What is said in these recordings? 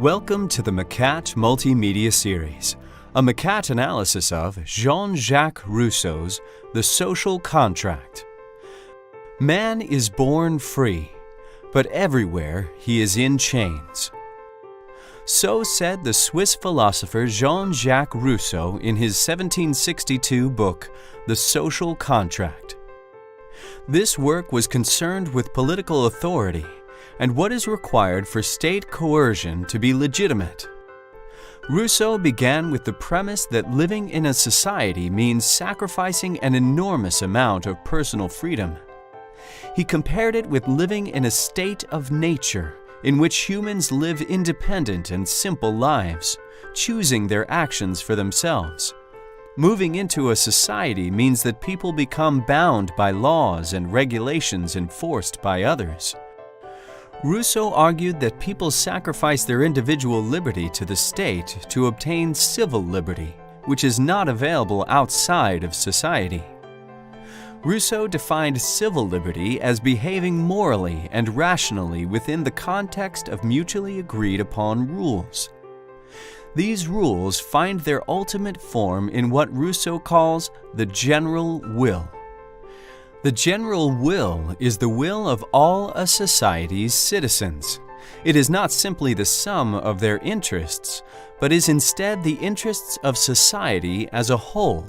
Welcome to the Macat Multimedia Series, a Macat analysis of Jean-Jacques Rousseau's The Social Contract. Man is born free, but everywhere he is in chains. So said the Swiss philosopher Jean-Jacques Rousseau in his 1762 book, The Social Contract. This work was concerned with political authority and what is required for state coercion to be legitimate. Rousseau began with the premise that living in a society means sacrificing an enormous amount of personal freedom. He compared it with living in a state of nature in which humans live independent and simple lives, choosing their actions for themselves. Moving into a society means that people become bound by laws and regulations enforced by others. Rousseau argued that people sacrifice their individual liberty to the state to obtain civil liberty, which is not available outside of society. Rousseau defined civil liberty as behaving morally and rationally within the context of mutually agreed upon rules. These rules find their ultimate form in what Rousseau calls the general will. The general will is the will of all a society's citizens. It is not simply the sum of their interests, but is instead the interests of society as a whole.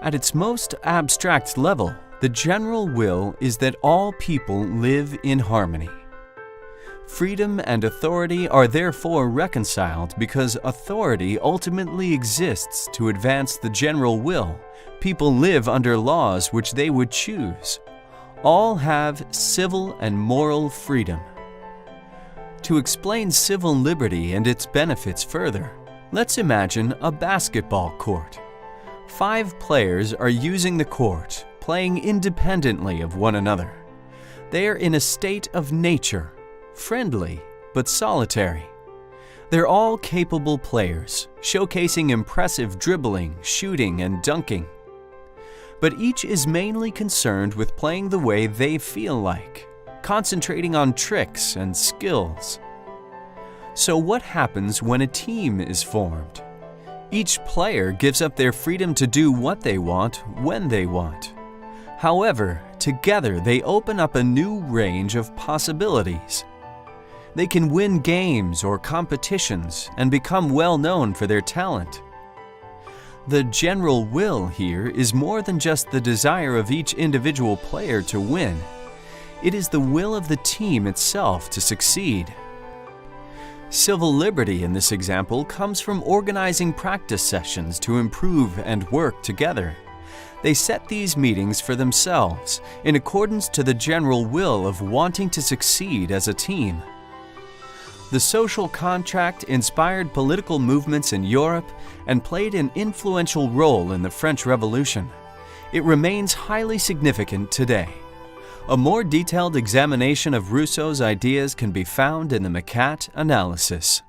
At its most abstract level, the general will is that all people live in harmony. Freedom and authority are therefore reconciled because authority ultimately exists to advance the general will. People live under laws which they would choose. All have civil and moral freedom. To explain civil liberty and its benefits further, let's imagine a basketball court. 5 players are using the court, playing independently of one another. They are in a state of nature, friendly but solitary. They're all capable players, showcasing impressive dribbling, shooting, and dunking. But each is mainly concerned with playing the way they feel like, concentrating on tricks and skills. So what happens when a team is formed? Each player gives up their freedom to do what they want when they want. However, together they open up a new range of possibilities. They can win games or competitions and become well known for their talent. The general will here is more than just the desire of each individual player to win. It is the will of the team itself to succeed. Civil liberty in this example comes from organizing practice sessions to improve and work together. They set these meetings for themselves in accordance to the general will of wanting to succeed as a team. The social contract inspired political movements in Europe and played an influential role in the French Revolution. It remains highly significant today. A more detailed examination of Rousseau's ideas can be found in the Macat analysis.